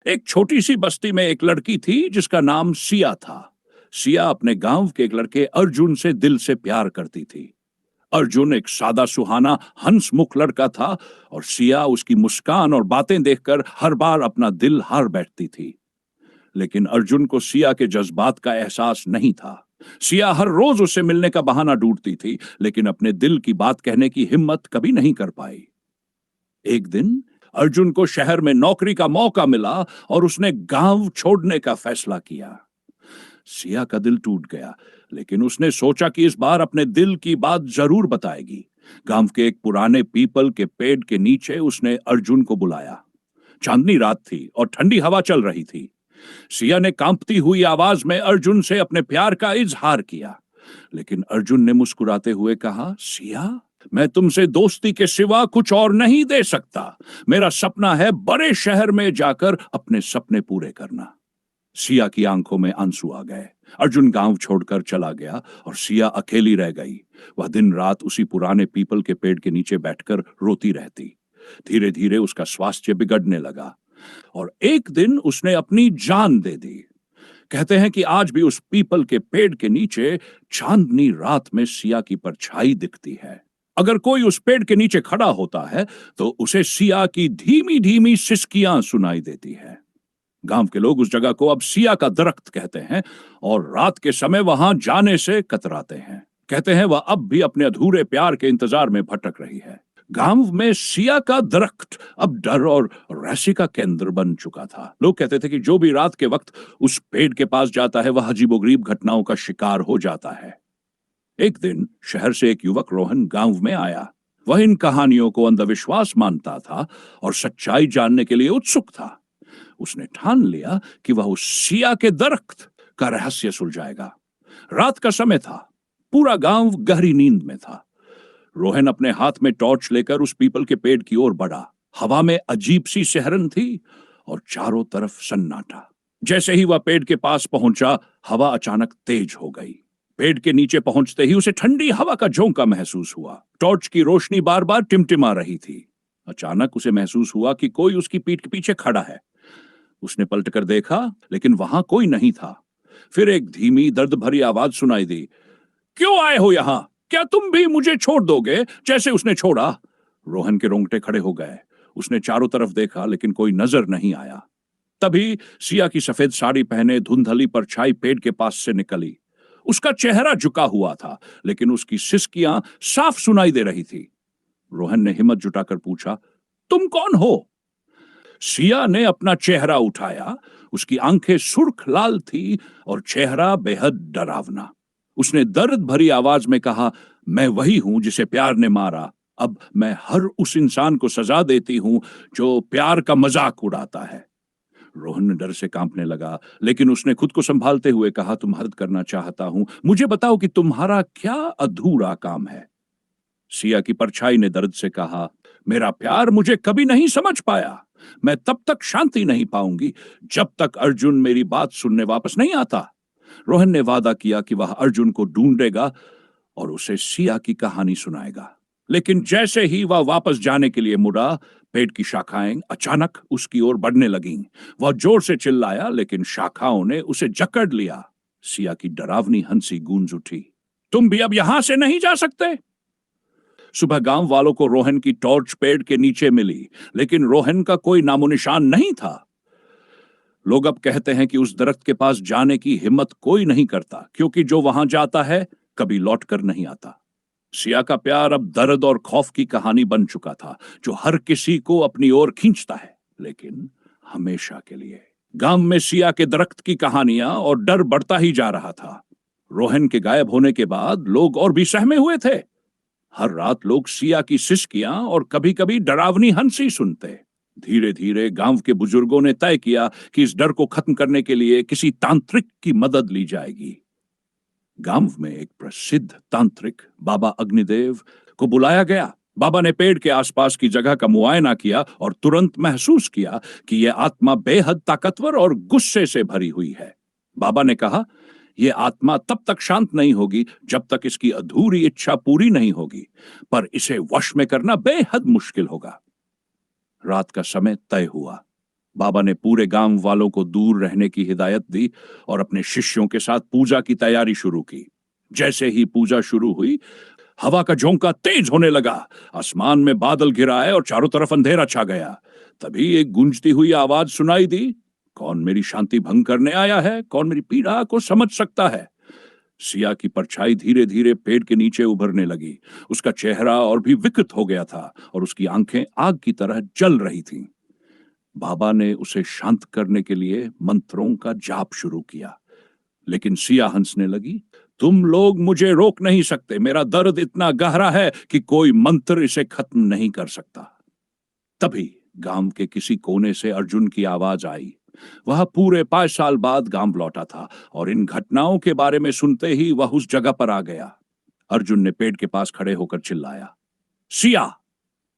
एक छोटी सी बस्ती में एक लड़की थी जिसका नाम सिया था। सिया अपने गांव के एक लड़के अर्जुन से दिल से प्यार करती थी। अर्जुन एक सादा सुहाना हंसमुख लड़का था और सिया उसकी मुस्कान और बातें देखकर हर बार अपना दिल हार बैठती थी। लेकिन अर्जुन को सिया के जज्बात का एहसास नहीं था। सिया हर रोज उससे मिलने का बहाना ढूंढती थी, लेकिन अपने दिल की बात कहने की हिम्मत कभी नहीं कर पाई। एक दिन अर्जुन को शहर में नौकरी का मौका मिला और उसने गांव छोड़ने का फैसला किया। सिया का दिल टूट गया, लेकिन उसने सोचा कि इस बार अपने दिल की बात जरूर बताएगी। गांव के एक पुराने पीपल के पेड़ के नीचे उसने अर्जुन को बुलाया। चांदनी रात थी और ठंडी हवा चल रही थी। सिया ने कांपती हुई आवाज में अर्जुन से अपने प्यार का इजहार किया, लेकिन अर्जुन ने मुस्कुराते हुए कहा, सिया, मैं तुमसे दोस्ती के सिवा कुछ और नहीं दे सकता। मेरा सपना है बड़े शहर में जाकर अपने सपने पूरे करना। सिया की आंखों में आंसू आ गए। अर्जुन गांव छोड़कर चला गया और सिया अकेली रह गई। वह दिन रात उसी पुराने पीपल के पेड़ के नीचे बैठकर रोती रहती। धीरे धीरे उसका स्वास्थ्य बिगड़ने लगा और एक दिन उसने अपनी जान दे दी। कहते हैं कि आज भी उस पीपल के पेड़ के नीचे चांदनी रात में सिया की परछाई दिखती है। अगर कोई उस पेड़ के नीचे खड़ा होता है तो उसे सिया की धीमी धीमी सिसकियां सुनाई देती है। गांव के लोग उस जगह को अब सिया का दरख्त कहते हैं और रात के समय वहां जाने से कतराते हैं। कहते हैं वह अब भी अपने अधूरे प्यार के इंतजार में भटक रही है। गांव में सिया का दरख्त अब डर और रहस्य का केंद्र बन चुका था। लोग कहते थे कि जो भी रात के वक्त उस पेड़ के पास जाता है वह अजीबोगरीब घटनाओं का शिकार हो जाता है। एक दिन शहर से एक युवक रोहन गांव में आया। वह इन कहानियों को अंधविश्वास मानता था और सच्चाई जानने के लिए उत्सुक था। उसने ठान लिया कि वह उस सिया के दरख्त का रहस्य सुलझाएगा। रात का समय था। पूरा गांव गहरी नींद में था। रोहन अपने हाथ में टॉर्च लेकर उस पीपल के पेड़ की ओर बढ़ा। हवा में अजीब सी सिहरन थी और चारों तरफ सन्नाटा। जैसे ही वह पेड़ के पास पहुंचा, हवा अचानक तेज हो गई। पेड़ के नीचे पहुंचते ही उसे ठंडी हवा का झोंका महसूस हुआ। टॉर्च की रोशनी बार बार टिमटिमा रही थी। अचानक उसे महसूस हुआ कि कोई उसकी पीठ के पीछे खड़ा है। उसने पलटकर देखा, लेकिन वहां कोई नहीं था। फिर एक धीमी दर्द भरी आवाज सुनाई दी, क्यों आए हो यहां? क्या तुम भी मुझे छोड़ दोगे जैसे उसने छोड़ा? रोहन के रोंगटे खड़े हो गए। उसने चारों तरफ देखा, लेकिन कोई नजर नहीं आया। तभी सिया की सफेद साड़ी पहने धुंधली परछाई पेड़ के पास से निकली। उसका चेहरा झुका हुआ था, लेकिन उसकी सिसकियां साफ सुनाई दे रही थी। रोहन ने हिम्मत जुटाकर पूछा, तुम कौन हो? सिया ने अपना चेहरा उठाया। उसकी आंखें सुर्ख लाल थी और चेहरा बेहद डरावना। उसने दर्द भरी आवाज में कहा, मैं वही हूं जिसे प्यार ने मारा। अब मैं हर उस इंसान को सजा देती हूं जो प्यार का मजाक उड़ाता है। रोहन ने डर से कांपने लगा, लेकिन उसने खुद को संभालते हुए कहा, तुम मदद करना चाहता हूं। मुझे बताओ कि तुम्हारा क्या अधूरा काम है? सिया की परछाई ने दर्द से कहा, मेरा प्यार मुझे कभी नहीं समझ पाया। मैं तब तक शांति नहीं पाऊंगी जब तक अर्जुन मेरी बात सुनने वापस नहीं आता। रोहन ने वादा किया कि वह अर्जुन को ढूंढेगा और उसे सिया की कहानी सुनाएगा। लेकिन जैसे ही वह वापस जाने के लिए मुड़ा, पेड़ की शाखाएं अचानक उसकी ओर बढ़ने लगीं। वह जोर से चिल्लाया, लेकिन शाखाओं ने उसे जकड़ लिया। सिया की डरावनी हंसी गूंज उठी, तुम भी अब यहां से नहीं जा सकते। सुबह गांव वालों को रोहन की टॉर्च पेड़ के नीचे मिली, लेकिन रोहन का कोई नामो निशान नहीं था। लोग अब कहते हैं कि उस दरख्त के पास जाने की हिम्मत कोई नहीं करता, क्योंकि जो वहां जाता है कभी लौट कर नहीं आता। सिया का प्यार अब दर्द और खौफ की कहानी बन चुका था, जो हर किसी को अपनी ओर खींचता है, लेकिन हमेशा के लिए। गांव में सिया के दरख्त की कहानियां और डर बढ़ता ही जा रहा था। रोहन के गायब होने के बाद लोग और भी सहमे हुए थे। हर रात लोग सिया की सिसकियां और कभी कभी डरावनी हंसी सुनते। धीरे धीरे गांव के बुजुर्गों ने तय किया कि इस डर को खत्म करने के लिए किसी तांत्रिक की मदद ली जाएगी। गांव में एक प्रसिद्ध तांत्रिक बाबा अग्निदेव को बुलाया गया। बाबा ने पेड़ के आसपास की जगह का मुआयना किया और तुरंत महसूस किया कि यह आत्मा बेहद ताकतवर और गुस्से से भरी हुई है। बाबा ने कहा, यह आत्मा तब तक शांत नहीं होगी जब तक इसकी अधूरी इच्छा पूरी नहीं होगी, पर इसे वश में करना बेहद मुश्किल होगा। रात का समय तय हुआ। बाबा ने पूरे गांव वालों को दूर रहने की हिदायत दी और अपने शिष्यों के साथ पूजा की तैयारी शुरू की। जैसे ही पूजा शुरू हुई, हवा का झोंका तेज होने लगा, आसमान में बादल घिराए और चारों तरफ अंधेरा छा गया। तभी एक गूंजती हुई आवाज सुनाई दी, कौन मेरी शांति भंग करने आया है? कौन मेरी पीड़ा को समझ सकता है? सिया की परछाई धीरे धीरे पेड़ के नीचे उभरने लगी। उसका चेहरा और भी विकृत हो गया था और उसकी आंखें आग की तरह जल रही थीं। बाबा ने उसे शांत करने के लिए मंत्रों का जाप शुरू किया, लेकिन सिया हंसने लगी। तुम लोग मुझे रोक नहीं सकते। मेरा दर्द इतना गहरा है कि कोई मंत्र इसे खत्म नहीं कर सकता। तभी गांव के किसी कोने से अर्जुन की आवाज आई। वह पूरे 5 साल बाद गांव लौटा था और इन घटनाओं के बारे में सुनते ही वह उस जगह पर आ गया। अर्जुन ने पेड़ के पास खड़े होकर चिल्लाया, सिया,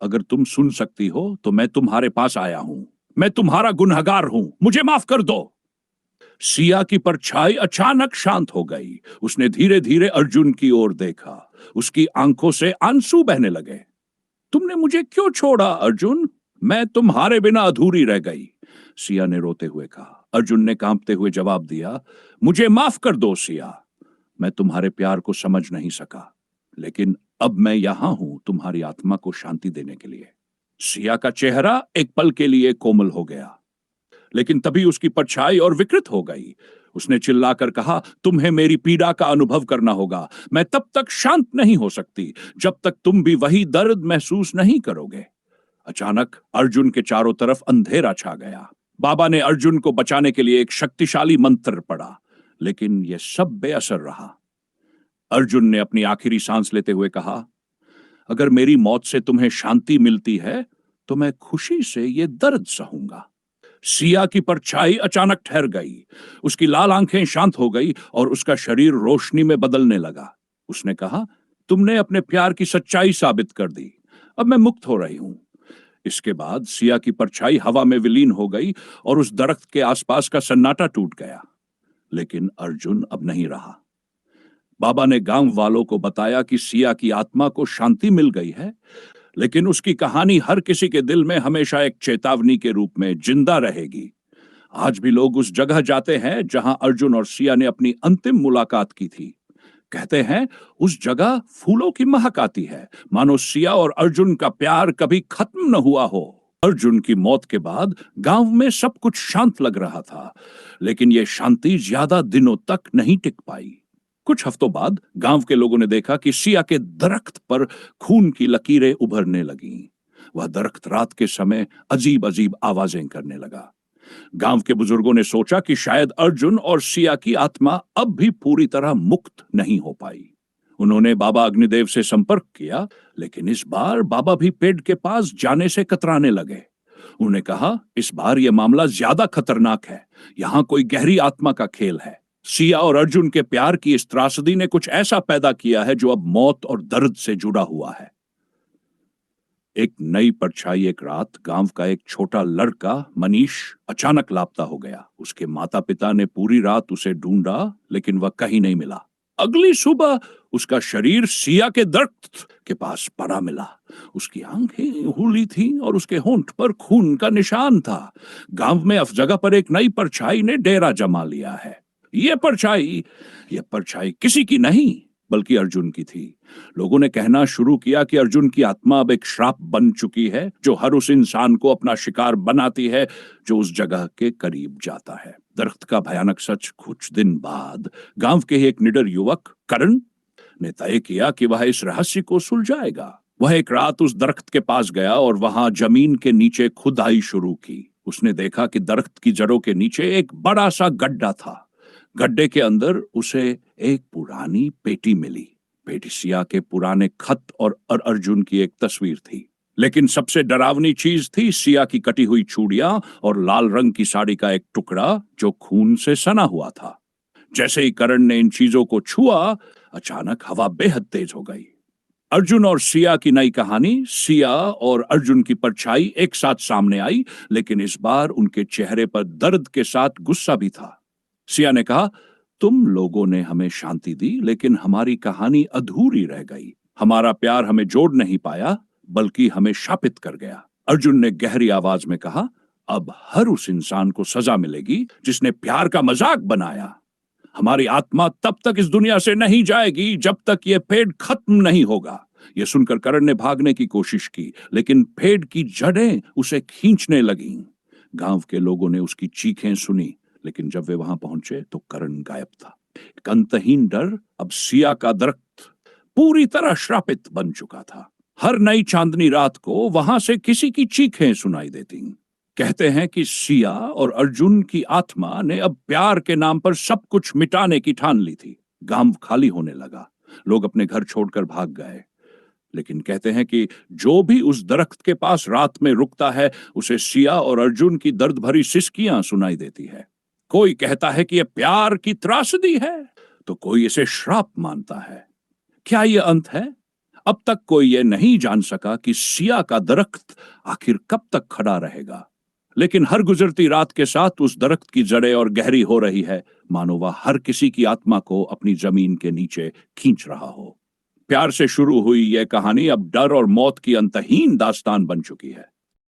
अगर तुम सुन सकती हो तो मैं तुम्हारे पास आया हूं। मैं तुम्हारा गुनहगार हूं, मुझे माफ कर दो। सिया की परछाई अचानक शांत हो गई। उसने धीरे धीरे अर्जुन की ओर देखा। उसकी आंखों से आंसू बहने लगे। तुमने मुझे क्यों छोड़ा अर्जुन? मैं तुम्हारे बिना अधूरी रह गई, सिया ने रोते हुए कहा। अर्जुन ने कांपते हुए जवाब दिया, मुझे माफ कर दो सिया। मैं तुम्हारे प्यार को समझ नहीं सका, लेकिन अब मैं यहां हूं तुम्हारी आत्मा को शांति देने के लिए। सिया का चेहरा एक पल के लिए कोमल हो गया, लेकिन तभी उसकी परछाई और विकृत हो गई। उसने चिल्लाकर कहा, तुम्हें मेरी पीड़ा का अनुभव करना होगा। मैं तब तक शांत नहीं हो सकती जब तक तुम भी वही दर्द महसूस नहीं करोगे। अचानक अर्जुन के चारों तरफ अंधेरा छा गया। बाबा ने अर्जुन को बचाने के लिए एक शक्तिशाली मंत्र पढ़ा, लेकिन यह सब बेअसर रहा। अर्जुन ने अपनी आखिरी सांस लेते हुए कहा, अगर मेरी मौत से तुम्हें शांति मिलती है तो मैं खुशी से यह दर्द सहूंगा। सिया की परछाई अचानक ठहर गई। उसकी लाल आंखें शांत हो गई और उसका शरीर रोशनी में बदलने लगा। उसने कहा, तुमने अपने प्यार की सच्चाई साबित कर दी। अब मैं मुक्त हो रही हूं। इसके बाद सिया की परछाई हवा में विलीन हो गई और उस दरख्त के आसपास का सन्नाटा टूट गया। लेकिन अर्जुन अब नहीं रहा। बाबा ने गांव वालों को बताया कि सिया की आत्मा को शांति मिल गई है, लेकिन उसकी कहानी हर किसी के दिल में हमेशा एक चेतावनी के रूप में जिंदा रहेगी। आज भी लोग उस जगह जाते हैं जहां अर्जुन और सिया ने अपनी अंतिम मुलाकात की थी। कहते हैं उस जगह फूलों की महक आती है, मानो सिया और अर्जुन का प्यार कभी खत्म न हुआ हो। अर्जुन की मौत के बाद गांव में सब कुछ शांत लग रहा था, लेकिन यह शांति ज्यादा दिनों तक नहीं टिक पाई। कुछ हफ्तों बाद गांव के लोगों ने देखा कि सिया के दरख्त पर खून की लकीरें उभरने लगीं। वह दरख्त रात के समय अजीब अजीब आवाजें करने लगा। गांव के बुजुर्गों ने सोचा कि शायद अर्जुन और सिया की आत्मा अब भी पूरी तरह मुक्त नहीं हो पाई। उन्होंने बाबा अग्निदेव से संपर्क किया, लेकिन इस बार बाबा भी पेड़ के पास जाने से कतराने लगे। उन्होंने कहा, इस बार यह मामला ज्यादा खतरनाक है। यहां कोई गहरी आत्मा का खेल है। सिया और अर्जुन के प्यार की इस त्रासदी ने कुछ ऐसा पैदा किया है जो अब मौत और दर्द से जुड़ा हुआ है। एक नई परछाई एक रात गांव का एक छोटा लड़का मनीष अचानक लापता हो गया। उसके माता पिता ने पूरी रात उसे ढूंढा, लेकिन वह कहीं नहीं मिला। अगली सुबह उसका शरीर सिया के दरख्त के पास पड़ा मिला। उसकी आंखें हुली थीं और उसके होंठ पर खून का निशान था। गांव में उस जगह पर एक नई परछाई ने डेरा जमा लिया है। यह परछाई किसी की नहीं बल्कि अर्जुन की थी। लोगों ने कहना शुरू किया कि अर्जुन की आत्मा अब एक श्राप बन चुकी है, जो हर उस इंसान को अपना शिकार बनाती है जो उस जगह के करीब जाता है। दरख्त का भयानक सच कुछ दिन बाद गांव के एक निडर युवक करण ने तय किया कि वह इस रहस्य को सुलझाएगा। वह एक रात उस दरख्त के पास गया और वहां जमीन के नीचे खुदाई शुरू की। उसने देखा कि दरख्त की जड़ों के नीचे एक बड़ा सा गड्ढा था। गड्ढे के अंदर उसे एक पुरानी पेटी मिली। पेटी सिया के पुराने खत और अर्जुन की एक तस्वीर थी। लेकिन सबसे डरावनी चीज थी सिया की कटी हुई चूड़ियां और लाल रंग की साड़ी का एक टुकड़ा जो खून से सना हुआ था। जैसे ही करण ने इन चीजों को छुआ, अचानक हवा बेहद तेज हो गई। अर्जुन और सिया की नई कहानी, सिया और अर्जुन की परछाई एक साथ सामने आई, लेकिन इस बार उनके चेहरे पर दर्द के साथ गुस्सा भी था। सिया ने कहा, तुम लोगों ने हमें शांति दी, लेकिन हमारी कहानी अधूरी रह गई। हमारा प्यार हमें जोड़ नहीं पाया, बल्कि हमें शापित कर गया। अर्जुन ने गहरी आवाज में कहा, अब हर उस इंसान को सजा मिलेगी जिसने प्यार का मजाक बनाया। हमारी आत्मा तब तक इस दुनिया से नहीं जाएगी जब तक यह पेड़ खत्म नहीं होगा। यह सुनकर करण ने भागने की कोशिश की, लेकिन पेड़ की जड़ें उसे खींचने लगीं। गांव के लोगों ने उसकी चीखें सुनी, लेकिन जब वे वहां पहुंचे तो करण गायब था। एक अंतहीन डर अब सिया का दरख्त पूरी तरह श्रापित बन चुका था। हर नई चांदनी रात को वहां से किसी की चीखें सुनाई देती। कहते हैं कि सिया और अर्जुन की आत्मा ने अब प्यार के नाम पर सब कुछ मिटाने की ठान ली थी। गांव खाली होने लगा, लोग अपने घर छोड़कर भाग गए। लेकिन कहते हैं कि जो भी उस दरख्त के पास रात में रुकता है, उसे सिया और अर्जुन की दर्द भरी सिसकियां सुनाई देती है। कोई कहता है कि यह प्यार की त्रासदी है, तो कोई इसे श्राप मानता है। क्या यह अंत है? अब तक कोई यह नहीं जान सका कि सिया का दरख्त आखिर कब तक खड़ा रहेगा। लेकिन हर गुजरती रात के साथ उस दरख्त की जड़ें और गहरी हो रही है, मानो वह हर किसी की आत्मा को अपनी जमीन के नीचे खींच रहा हो। प्यार से शुरू हुई यह कहानी अब डर और मौत की अंतहीन दास्तान बन चुकी है।